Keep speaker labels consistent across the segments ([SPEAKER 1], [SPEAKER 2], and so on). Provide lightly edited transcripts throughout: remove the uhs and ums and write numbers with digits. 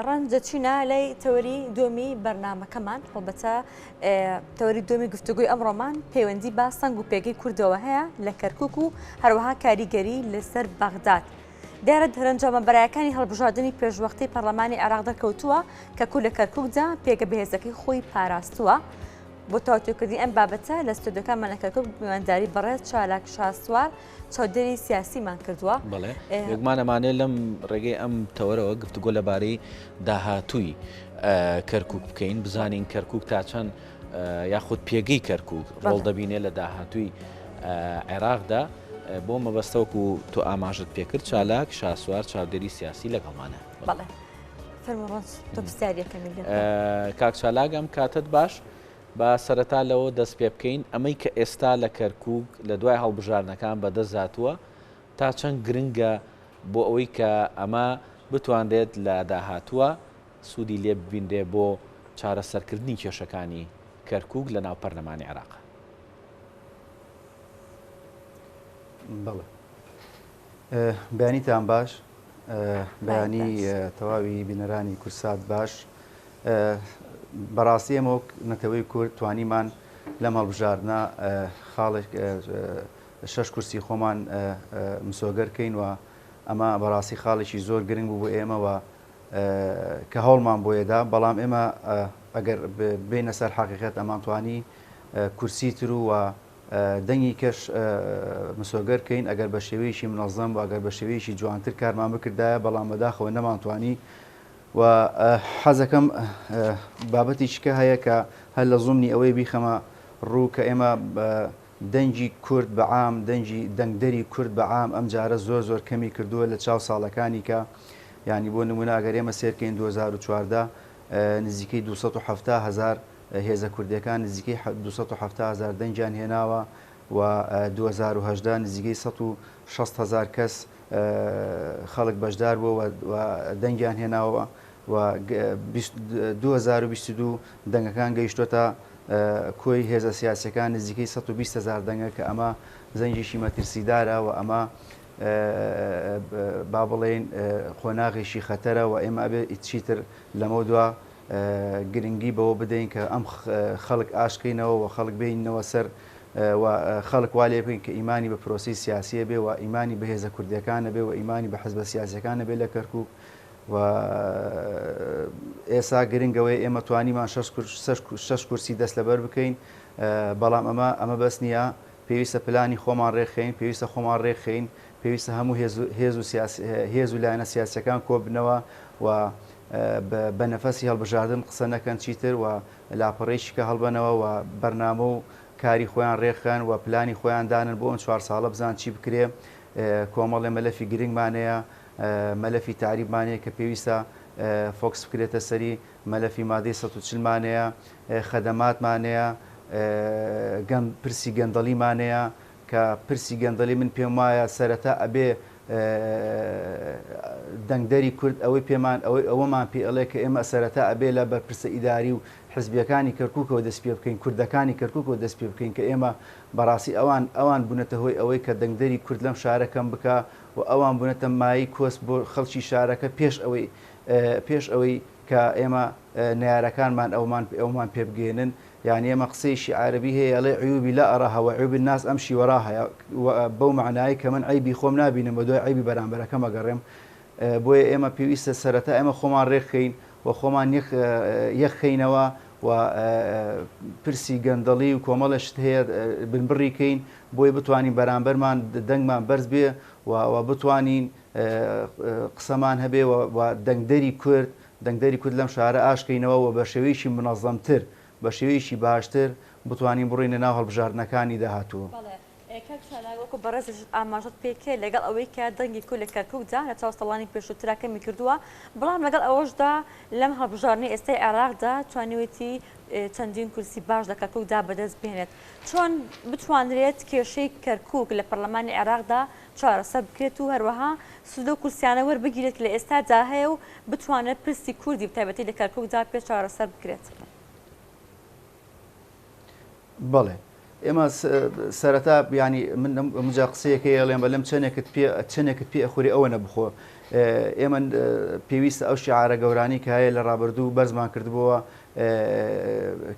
[SPEAKER 1] ڕەنج دەچینە لای تەوەری دومی بەرنامەکەمان هەڵبەتە تەوەری دومی گفتوگوی ئەمڕۆمان پەیوەندی با سەنگ و پێگەی کوردەوە هەیە لە کەرکووک و هەروەها کاریگەری لەسەر بەغداد. دیارە هەرەنجامە بەرایەکانی هەڵبژاردننی پێشوەختی پەرلەمانی عێراق دەرکەوتووە کە کوور لە کەرکووکدا پێگە بەهێزەکەی خۆی پاراستووە. بۆ تاوتێکردنی ئەم بابەتە لە ستودیۆکانمان لە کەرکووک میوانداری بەڕێز چالاک شاسوار چاودێری سیاسیمان کردووە.
[SPEAKER 2] بەڵێ یەکمانەمانێت لەم ڕێگەی ئەم تەوەرەوە گفتوگۆ لەبارەی داهاتووی کەرکووک بکەین، بزانین کەرکووک تا چەند یاخود پێگەی کەرکووک ڕۆڵ دەبینێت لە داهاتووی عێراقدا. بۆ مەبەستەوەکو تۆ ئاماژت پێکرد چالاک شاسوار چاودێری سیاسی لەگەڵمانە.
[SPEAKER 1] بەڵێ فەرموڕۆنج تۆ پرسیارەکەمی
[SPEAKER 2] کاک چالاک ئەم کاتت باش با سەرەتا لەوە دەست پێ بکەین ئەمەی کە ئێستا لە کەرکووک لە دوای هەڵبژاردنەکان بەدەست زاتووە تا چەند گرنگە بۆ ئەوەی کە ئەمە بتوانرێت لە داهاتووە سوودی لێ ببیندێ بۆ چارەسەرکردنی کێشەکانی کەرکووک لە ناو پەرلەمانی عێراق.
[SPEAKER 3] بەڵێ بەیانیتان باش، بەیانی تەواوی بینەرانی کورسات باش. بەڕاستی ئەمە نەتەوەی کورد توانیمان لەم هەڵبژاردنە خاڵێک 6 کورسی خۆمان مسۆگەرکەین و ئەمە بەڕاستی خاڵێکی زۆر گرنگ بوو بۆ ئێمەوە کە هەوڵمان بۆیەدا، بەڵام ئێمە ئەگەر بینە سەر حەقیقەت ئەمان توانی کورسی تر و دەنگی کەش مسۆگەرکەین ئەگەر بە شێوەیەکی منەظەم و ئەگەر بە شێوەیەکی جوانتر کارمان بکردایە، بەڵام بەداخەوە نەمانتوانی. و حەزەکەم بابەتیشکە هەیە کە هەر لە زومنی ئەوەی بیخەمە ڕوو کە ئێمە دەنگی کورد بەعام دەنگدەری کورد بەعام ئەم جارە زۆر کەمی کردووە لە چاو ساڵەکانی کە ینی بۆ نمونە ئەگەر ئێمە سێرکەین 2014 نزیکەی 270,000 هێزە کوردەکان نزیکەی 270,000 دەنگیان هێناوە و 2018 نزیکەی 160,000 کەس خەڵک بەشدار بووە و دەنگیان هێناوە و 2022 دەنگەکان گەیشتۆتە کۆی هێزە سیاسەکان نزیکەی 120,000 دەنگە کە ئەمە زەنجێکی مەترسیدارە و ئەمە با بڵێن خۆناغێکی خەتەرە و ئێمە ئەبێ چیتر لەمە دووە گرنگی بەوە بدەین کە ئەم خەڵک ئاشکەینەوە و خەڵک بینەوە سەر و خەڵک وا لێ بکەین کە ئیمانی بە پرۆسی سیاسیە بێ و ئیمانی بە هێزە کوردیەکانە بێ و ئیمانی بە حزبە سیاسیەکانە بێ لە کەرکووک. و ئێستا گرنگەوەی ئێمە توانیمان 6 کورسی دەست لەبەر بکەین، بەڵام ئەمە بەس نییە، پێویستە پلانی خۆمان ڕێخین، پێویستە خۆمان ڕێخین، پێویستە هەموو هێز و لایەنە سیاسەکان کۆبنەوە و بە نەفەسی هەڵبژاردن قسە نەکەن چیتر و لاپەڕێکی کە هەڵبنەوە و بەرنامە و کاری خۆیان ڕێخەن و پلانی خۆیان دانن بۆ ئەم 4 ساڵە بزان چی بکرێ. کۆمەڵێ مەلەفی گرنگمانەیە، مەلەفی تعریبمانەیە کە پێویستە فۆکس بکرێتە سەری، مەلەفی مادەی 140مانەیە، خەدەماتمانەیە، پرسی گەندەڵیمانەیە کە پرسی گەندەڵی من پێم وایە سەرەتا ئەبێ دەنگدەری کورد ئەوەی پێمان ئەوەمان پێ ئەڵێ کە ئێمە سەرەتا ئەبێ لە بەرپرسە ئیداری و حزبیەکانی کەرکووکەوە دەست پێ بکەین، کوردەکانی کەرکووکەوە دەست پێ بکەین کە ئێمە بەڕاستی ئەوان بوونەتە هۆی ئەوەی کە دەنگدەری کورد لەم شارەکەم بکە و ئەوان بوونەتە مایی کۆست بۆ خەڵکی شارەکە پێش ئەوەی کە ئێمە نارەکانمان ئەومان پێ بگێنن. یعنی ئێمە قسەیشی عربی هەیە ئەڵێ عیوبی لا ئەراها وعیوب الناس ئەمشی وەراها، بەو معنایی کە من عیبی خۆم نابینم بە دوای عیبی بەرامبەرەکەم ئەگەڕێم. بۆیە ئێمە پێویستە سەرەتا ئێمە خۆمان ڕێکخەین و خۆمان یەخەینەوە و پرسی گەندەڵی و کۆمەڵەشت هەیە بنبڕیکەین بۆی بتوانین بەرامبەرمان دەنگمان بەرز بێ و بتوانین قسەمان هەبێ و دەنگدەری کورد لەم شارە ئاشکەینەوە و بە شێوەیەکی منەظەمتر بە شێوەیەکی باشتر بتوانین بڕینە ناو هەڵبژاردنەکانی داهاتووە.
[SPEAKER 1] وەکو بەڕێزش ئاماژت پێکێ لەگەڵ ئەوەی کە دەنگی کورد لە کەرکووکدا لە چاو سەڵانی پێشووتراکەمی کردووە، بەڵام لەگەڵ ئەوەشدا لەم هەڵبژاردنەی ئێستای عێراقدا توانیوێتی چەندین کورسی باش لە کەرکووکدا بەدەست بهێنێت. چۆن بتوانرێت کێشەی کەرکووک لە پەرلەمانی عێراقدا چارەسەر بکرێت و هەروەها سودە و کورسیانە وەربگیرێت لە ئێستادا هەیە و بتوانێت پرسی کوردی بتایبەتی لە کەرکووکدا پێ چارەسەر بکرێت؟
[SPEAKER 3] بەڵێ ئێمە سەرەتا ینی من مجا قسەیەکە ئەڵێم بە لەم چەندێکت پێ ئەخوری ئەوە نەبخۆ ئێمە پێویستە ئەو شیعارە گەورانی کە هەیە لە ڕابردوو بەرزمان کردبووە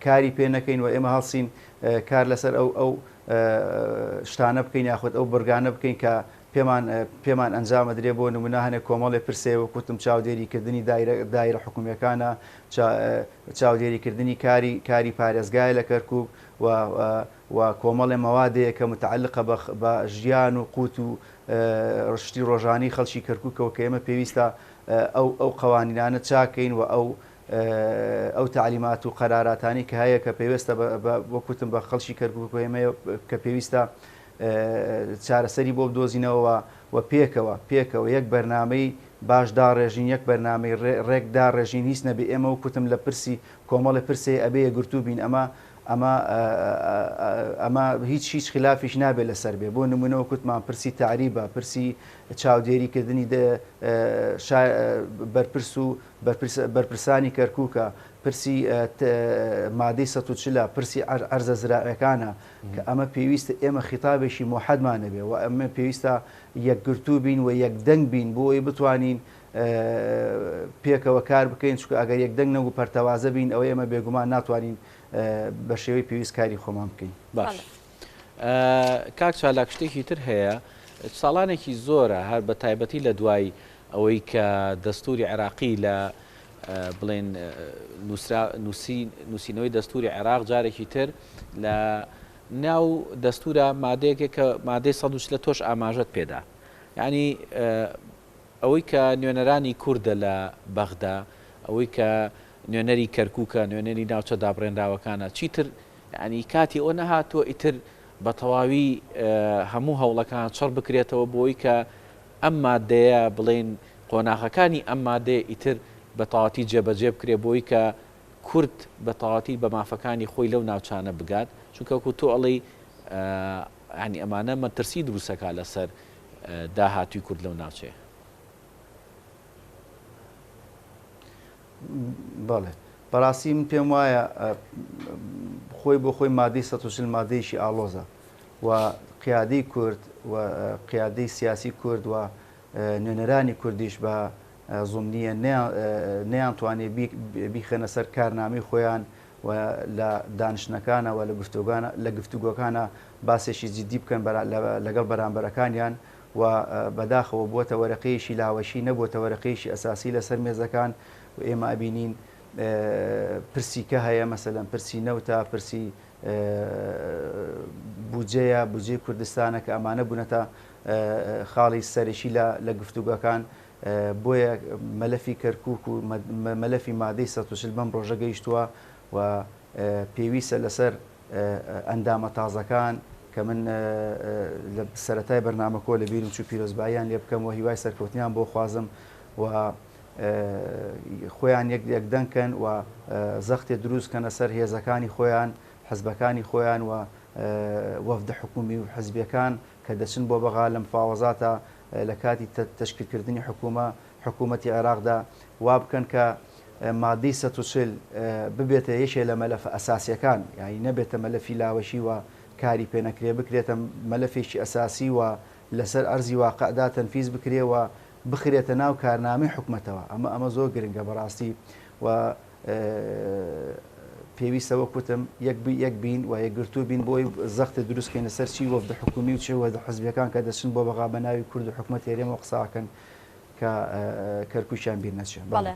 [SPEAKER 3] کاری پێ نەکەین و ئێمە هەڵسین کار لەسەر ئەو شتانە بکەین یاخود ئەو بڕگانە بکەین کە پێمان ئەنجامە درێ بۆ نمونە هەنێک کۆمەڵێ پرسێەوە کوتم چاودێریکردنی دایرە حکوومیەکانە چاودێریکردنی کاری پارێزگای لە کەرکووک و کۆمەڵێ مەوادەیە کە متعلقە بە ژیان و قوت و ڕشتی ڕۆژانی خەڵکی کەرکووکەوە کە ئێمە پێویستە ئەو قوانینانە چاکەین و ئەو تعلیمات و قەراراتانی کە هەیە کە پێویستە وەکوتم بە خەڵکی کەرکووک ئێمە کە پێویستە چارەسەری بۆ بدۆزینەوە و پێکەوە یەک بەرنامەی باشدا ڕێژین یەک بەرنامەی ڕێکدا ڕێژین هیچ نەبێ ئێمە وکوتم لە پرسی کۆمەڵی پرسێ ئەبێ گرتو بین ئەمە هیچ خلافیش نابێت لەسەر بێ بۆ نمونەوە کوتمان پرسی تعریبە پرسی چاودێریکردنی بەرپرس و بەرپرسانی کەرکووکە پرسی مادەی 140 پرسی ئەرزە زراعەکانە کە ئەمە پێویستە ئێمە خیتابێکی موحەدمانە بێ و ئەمە پێویستە یەکگرتو بین و یەکدەنگ بین بۆ ئەوەی بتوانین پێکەوە کار بکەین چکە ئەگەر یەکدەنگ نەبوو پەرتەوازە بین ئەوە ئێمە بێگومان ناتوانین بە شێوەی پێویست کاری خۆمان بکەین.
[SPEAKER 2] باش کاک چالاک شتێکی تر هەیە ساڵانێکی زۆرە هەر بە تایبەتی لە دوای ئەوەی کە دەستوری عێراقی لە بڵێن نووسینەوەی دەستوری عێراق جارێکی تر لە ناو دەستورە مادەیەکێک کە مادەی 100 لە تۆش ئاماژەت پێدا یعنی ئەوەی کە نوێنەرانی کووردە لە بەغدا ئەوەی کە نوێنەری کەرکووکە نوێنەری ناوچە دابڕێنراوەکانە چیتر ینی کاتی ئەو نەهاتووە ئیتر بە تەواوی هەموو هەوڵەکان چڕ بکرێتەوە بۆی کە ئەم مادەیە بڵێن قۆناغەکانی ئەم مادەیە ئیتر بە تەواتی جێبەجێ بکرێ بۆی کە کورد بە تەواتی بە مافەکانی خۆی لەو ناوچانە بگات چونکە تۆ ئەڵێ ینی ئەمانە مەترسی دروستەکە لەسەر داهاتووی کورد لەو ناوچەیە.
[SPEAKER 3] بەڵێ بەڕاستی من پێم وایە خۆی بۆ خۆی مادەی 140 مادەیەکی ئاڵۆزە و قیادەی کورد و قیادەی سیاسی کورد و نوێنەرانی کوردیش بە زومنیە نەیانتوانێت بیخەنە سەر کارنامەی خۆیان و لە دانیشتنەکانە و لە گفتوگۆکانە باسێکی جدی بکەن لەگەڵ بەرامبەرەکانیان و بەداخەوە بووەتە وەرەقەیەکی لاوەشی نەبووەتە وەرەقەیەکی ئەساسی لەسەر مێزەکان و ئێمە ئەبینین پرسیکە هەیە مەسەلەن پرسی نەوتە پرسی بودجەیە بودجەی کوردستانە کە ئەمانە بوونەتە خاڵی سەرشی لە گفتوگەکان بۆیە مەلەفی کەرکووک و مەلەفی مادەی 140 بەم ڕۆژە گەیشتووە و پێویستە لەسەر ئەندامە تازەکان کە من لە سەرەتای بەرنامەکۆ لە بیرم چوو پیرۆزباییان لێ بکەم و هیوای سەرکەوتنیان بۆ خوازم و خۆیان یەکدەنکەن و زەختێ دروستکەنە سەر هێزەکانی خۆیان حزبەکانی خۆیان و وەفدە حکومی و حزبیەکان کە دەچن بۆ بەغا لە مفاوەزاتە لە کاتی تەشکیلکردنی حکوومەتی عێراقدا وا بکەن کە مادەی 140 ببێتە یەکێ لە مەلەفە ئەساسیەکان یعنی نەبێتە مەلەفی لاوەشی و کاری پێ نەکرێ بکرێتە مەلەفێکی ئەساسی و لەسەر ئەرزی واقعدا تەنفیز بکرێ و بخرێتە ناو کارنامەی حکوومەتەوە ئەمە زۆر گرنگە بەڕاستی و پێویستەوە کوتم یەک بین و یەکگرتو بین بۆی زەختە دروستکەین لەسەر چی وەفدە حکومی و چێ وەفدە حزبیەکان کە دەچن بۆ بەغا بە ناوی کورد و حکوومەت هێرێمەوە قساکەن کە کەرکووشیان بیر نەچێت.
[SPEAKER 1] بەڵێ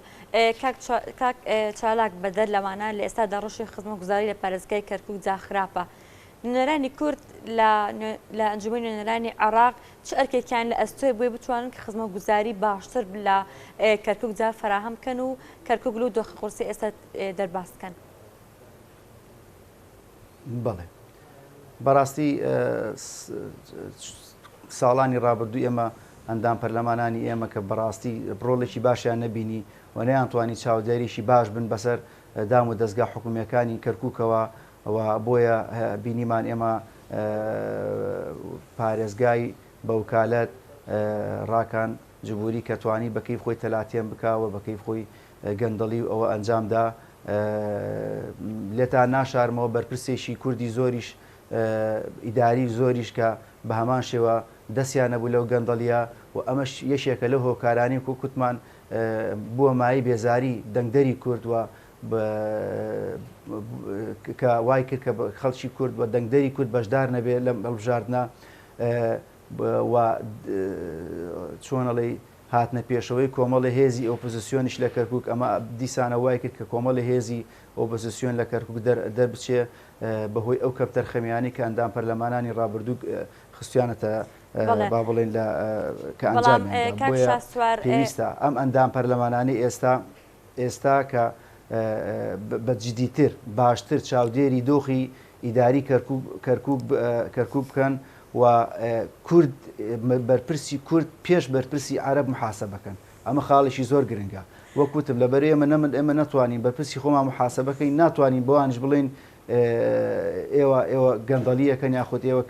[SPEAKER 1] کاک چالاک بەدەر لەوانە لە ئێستادا ڕۆژی خزمەتگوزاری لە پارێزگای کەرکووک جا خراپە نوێنەرانی کورد لە ئەنجومەی نوێنەرانی عێراق چ ئەرکێکیان لە ئەستۆی بۆی بتوانن کە خزمەتگوزاری باشتر لە کەرکووک جا فراهەم بکەن و کەرکووک و دۆخە قورسی ئێستا دەرباز بکەن.
[SPEAKER 3] بەڵێ بەڕاستی ساڵانی ڕابردوو ئێمە ئەندام پەرلەمانانی ئێمە کە بەڕاستی ڕۆڵێکی باشیان نەبینی و نەیانتوانی چاودێریشی باش بن بەسەر دام و دەستگا حکوومیەکانی کەرکووکەوە و بۆیە بینیمان ئێمە پارێزگای بەوکالەت ڕاکان جبووری کە توانی بەکەی خۆی تەلاتێن بکاوە بەکەی خۆی گەندەڵی ئەوە ئەنجامدا لێتان ناشارمەوە بەرپرسێکی کوردی زۆریش ئیداری زۆریش کە بە هەمان شێوە دەستیان نەبوو لەو گەندەڵیە و ئەمەش یەکێکە لەو هۆکارانی و کووتمان بووە مای بێزاری دەنگدەری کوردوە کە وای کرد کە خەڵکی کورد و دەنگدەری کورد بەشدار نەبێت لە هەڵبژاردنە چۆنەڵی هاتنە پێشەوەی کۆمەڵی هێزی ئۆپۆزیسیۆنیش لە کەرکووک ئەمە دیسانە وای کرد کە کۆمەڵی هێزی ئۆپۆزیسیۆن لە کەرکووک دەربچێ بەهۆی ئەو کەپتەر خەمیانی کە ئەندام پەرلەمانانی ڕابردوو خستیانەتە با بڵێن کە ئەنجام پێویستە ئەم ئەندام پەرلەمانانی ئێستا کە بەجددیتر باشتر چاودێری دۆخی ئیداری کەرکووک بکەن و کورد بەرپرسی کورد پێش بەرپرسی عەرەب محاسەبەکەن ئەمە خاڵێکی زۆر گرنگە وەکوتم لەبەر ئێمە ناتوانین بەرپرسی خۆمان محاسەبەکەین ناتوانین بۆوانش بڵێن ئێوە گەندەڵیەکەن یاخود ئێوە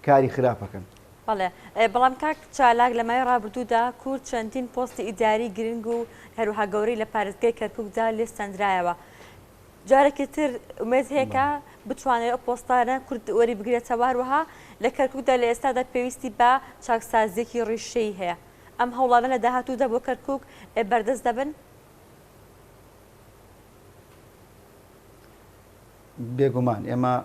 [SPEAKER 3] کاری خراپەکەن.
[SPEAKER 1] بەڵێ بەڵام کاک چالاک لە مای ڕابردوودا کورد چەندین پۆستی ئیداری گرنگ و هەروەها گەورەی لە پارێزگای کەرکووکدا لێستەندرایەوە. جارێکی تر ئومێد هەیە بتوانێت ئەو پۆستانە کورد وەری بگرێتەوە هەروەها لە کەرکووکدا لە ئێستادا پێویستی بە چاکسازیێکی ڕیشەی هەیە. ئەم هەوڵانە لە داهاتوودا بۆ کەرکووک بەردەست دەبن؟
[SPEAKER 3] بێگومان ئێمە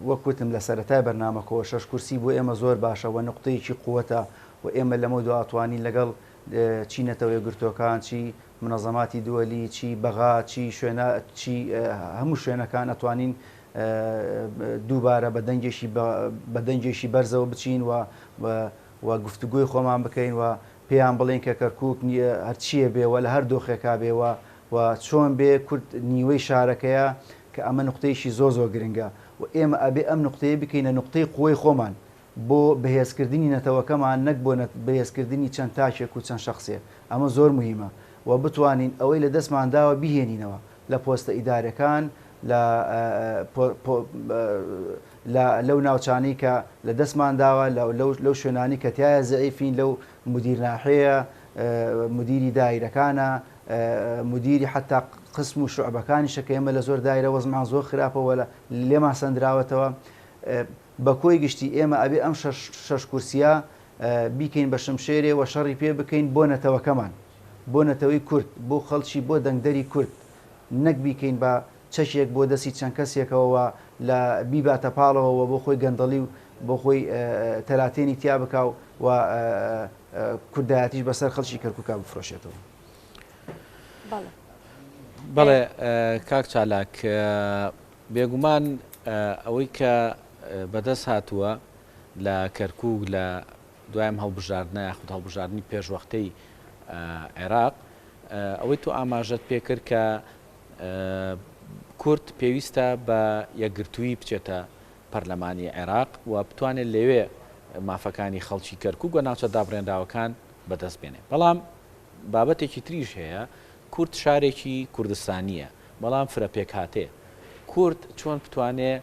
[SPEAKER 3] وەکوتم لە سەرەتای بەرنامەکەەوە 6 کورسی بۆ ئێمە زۆر باشەوە نقطەیەکی قووەتە و ئێمە لەمە دواتوانین لەگەڵ چی نەتەوە یەکگرتوەکان چی منەظەماتی دووەلی چی بەغا چی شوێنە چی هەموو شوێنەکان ئەتوانین دووبارە بە دەنگێکی بەرزەوە بچین و گفتوگوی خۆمان بکەین و پێیان بڵێن کە کەرکووک هەرچیە بێوە لە هەر دۆخێکا بێوە و چۆن بێ کورد نیوەی شارەکەیە کە ئەمە نقطەیەکی زۆر گرنگە و ئێمە ئەبێ ئەم نقطەیە بکەینە نقطەی قوی خۆمان بۆ بەهێزکردنی نەتەوەکەمان نەک بۆ بەهێزکردنی چەند تاکێک و چەند شخصێ ئەمە زۆر مهمە و بتوانین ئەوەی لە دەستمانداوە بیهێنینەوە لە پۆستە ئیدارەکان لەو ناوچانی کە لە دەستمانداوە لەو شوێنانی کە تایە زەعیفین لەو مدیر ناحەیە مدیری دایرەکانە مدیری حتا قسم و شعبەکانی شەکە ئێمە لە زۆر دایرە وەزمان زۆر خراپەوە لێمان سەندراوەتەوە بە کۆی گشتی ئێمە ئەبێ ئەم 6 کورسیە بیکەین بە شمشێرێ و شەڕی پێ بکەین بۆ نەتەوەکەمان بۆ نەتەوەی کورد بۆ خەڵکی بۆ دەنگدەری کورد نەک بیکەین بە چەشێک بۆ دەستی چەند کەسێکەوە لە بیباتە پاڵەوە بۆ خۆی گەندەڵی و بۆ خۆی تەلاتێنی تیا بکاو و کوردایەتیش بەسەر خەڵکی کەرکووکا بفرۆشێتەوە.
[SPEAKER 2] بەڵێ کاک چالاک بێگومان ئەوەی کە بەدەست هاتووە لە کەرکووک لە دوایم هەڵبژاردنە یاخود هەڵبژاردننی پێشوەختەی عێراق ئەوەی تو ئاماژەت پێکرد کە کورد پێویستە بە یەکگرتووی بچێتە پەرلەمانی عێراق و بتوانێت لەوێ مافەکانی خەڵکی کەرکووک و ناوچە دابڕێنراوەکان بەدەست بێنێ. بەڵام بابەتێکی تریش هەیە کورد شارێکی کوردستانیە بەڵام فرەپێک هاتێ کورد چۆن بتوانێت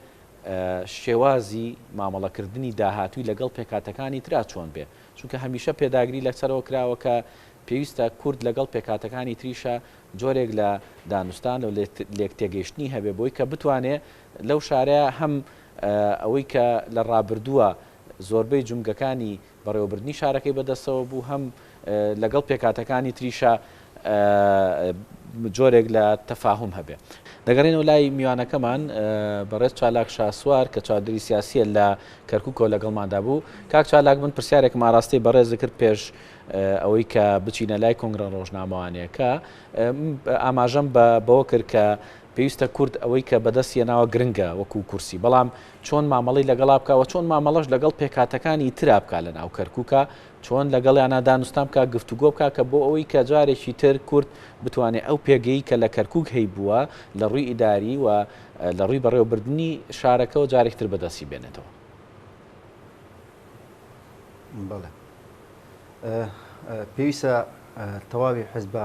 [SPEAKER 2] شێوازی مامەڵەکردنی داهاتووی لەگەڵ پێکاتەکانی ترا چۆن بێ چونکە هەمیشە پێداگری لەسەرەوە کراوە کە پێویستە کورد لەگەڵ پێکاتەکانی تریشە جۆرێک لە دانوستان و لێک تێگەیشتنی هەبێ بۆی کە بتوانێت لەو شارەیە هەم ئەوەی کە لە ڕابردووە زۆربەی جومگەکانی بەڕێوەبردننی شارەکەی بەدەستەوە بوو هەم لەگەڵ پێکاتەکانی تریشە جۆرێک لە تەفاهم هەبێ. دەگەڕێنەوە لای میوانەکەمان بەڕێز چالاک شاسوار کە چادری سیاسیە لە کەرکووکەوە لەگەڵماندا بوو. کاک چالاک من پرسیارێکم ئاڕاستی بەڕێز کرد پێش ئەوەی کە بچینە لای کۆنگرە ڕۆژنامەوانەیەکە ئاماژەم بەوە کرد کە پێویستە کورد ئەوەی کە بەدەستیە ناوە گرنگە وەکو کورسی بەڵام چۆن مامەڵی لەگەڵا بکەوە چۆن مامەڵەش لەگەڵ پێکاتەکانی ترا بکە لە ناو کەرکووکە چۆن لەگەڵیانە دانوستان بکە گفتوگۆ بکە کە بۆ ئەوەی کە جارێکی تر کورد بتوانێت ئەو پێگەی کە لە کەرکووک هەی بووە لە ڕووی ئیداری و لە ڕووی بەڕێوەبردننی شارەکەەوە جارێکتر بەدەستی بێنێتەوە.
[SPEAKER 3] بەڵێ پێویستە تەواوی حزبە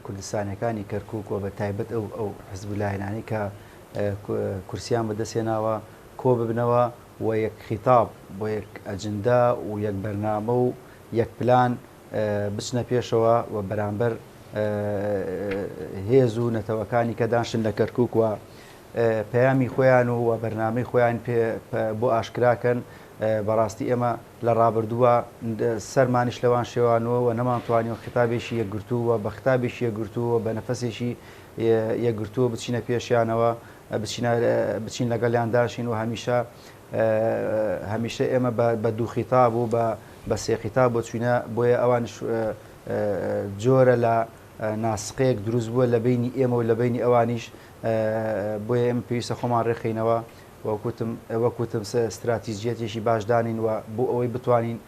[SPEAKER 3] کوردستانەکانی کەرکووک و بە تایبەت ئەو حزب لایەنانی کە کورسیان بەدەستێناوە کۆ ببنەوە و یەک خیتاب بۆ یەک ئەجندا و یەک بەرنامە و یەک پلان بچنە پێشەوە و بەرامبەر هێز و نەتەوەکانی کە داشن لە کەرکووک و پەیامی خۆیان و بەرنامەی خۆیان بۆ ئاشکراکەن بەڕاستی ئێمە لە ڕابردووە سەرمانیش لەوان شێوانەوە و نەمانتوانیەوە خطابێکی یەکگرتووە بە خطابێکی یەکگرتووە بە نەفەسێکی یەکگرتووە بچینە پێشیانەوە بچین لەگەڵیانداشین و هەمیشە ئێمە بە دوو خیتاب و بە سێ خیتاب بۆ چوینە بۆیە ئەوانش جۆرە لە ناسقەیەک دروست بووە لە بینی ئێمە و لە بینی ئەوانیش بۆیە ئێمە پێویستە خۆمان ڕێخینەوە وەکوتم استراتیژیەتێکی باشدانین و بۆ ئەوەی بتوانین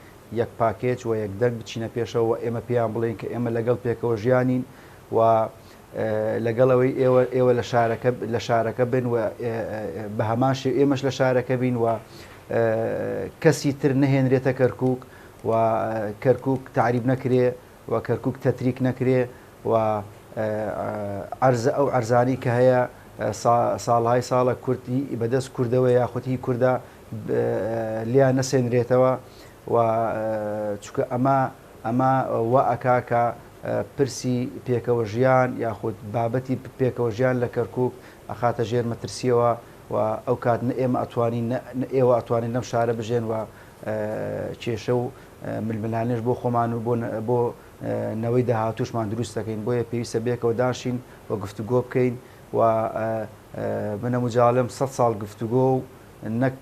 [SPEAKER 3] یەک پاکێج و یەک دەنگ بچینە پێشەوە ئێمە پێیان بڵێن کە ئێمە لەگەڵ پێکەوە ژیانین و لەگەڵ ئەوەی ئێوە لە شارەکە بن و بە هەمان شێو ئێمەش لە شارەکە بین و کەسی تر نهێنرێتە کەرکووک و کەرکووک تعریب نەکرێ و کەرکووک تەتریک نەکرێ و ئەو ئەرزانی کە هەیە ساڵهای ساڵە کورتی بەدەست کوردەوە یاخودی کووردا لیان نەسێنرێتەوە و چونکە ئەمە وا ئەکاکە پرسی پێکەوە ژیان یاخود بابەتی پێکەوە ژیان لە کەرکووک ئەخاتە ژێر مەترسیەوە و ئەو کات ئێمە ئەتوانین ئێوە ئەتوانین لەم شارە بژێن و کێشە و ململانێش بۆ خۆمان و بۆ نەوەی داهاتوشمان دروست دەکەین بۆیە پێویستە بێکەوە داشین و گفتوگۆ بکەین و منە مجاڵم 100 ساڵ گفتوگۆ و نەک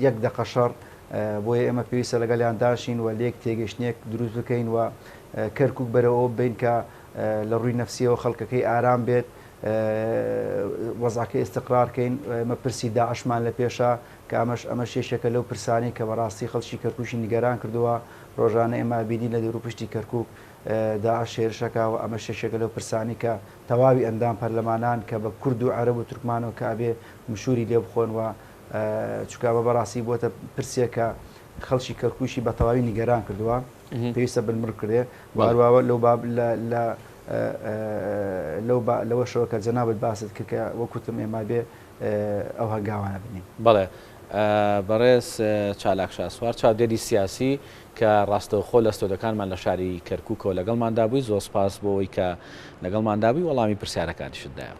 [SPEAKER 3] یەک دەقەشەڕ بۆیە ئێمە پێویستە لەگەڵیان داشین و لێک تێگەشتنێک دروست بکەین و کەرکووک بەرەوە بین کە لە ڕووی نەفسیەوە خەڵکەکەی ئارام بێت وەزعەکەی ئستقرارکەین ئمە پرسی داعشمان لە پێشە کە ئەمە شێشەکە لەو پرسانی کە بەڕاستی خەڵکی کەرکووشی نیگەران کردووە ڕۆژانە ئێمە بینی لە دوورپشتی کەرکووک داعش شێرشەکە و ئەمە شێشەکە لەو پرسانی کە تەواوی ئەندام پەرلەمانان کە بە کورد و عەرەب و تورکمانەوە کابێ مشوری لێ بخۆن و چکابە بەڕاستی بۆتە پرسێکە خەڵکی کەرکووشی بە تەواوی نیگەران کردووە پێویستە بنمڕ کردێ واروواوە لەوە شەوە کە جەنابەت باست کرد کە وەکوتم ئێمە بێ ئەو هەنگاوانە بنین.
[SPEAKER 2] بەڵێ بەڕێز چالاک شاسوار چاودێری سیاسی کە ڕاستەوخۆ لە ستۆدەکانمان لە شاری کەرکووکەوە لەگەڵماندا بووی زۆر سپاس بۆ ئەوەی کە لەگەڵماندا بووی وەڵامی پرسیارەکانیشتدایە.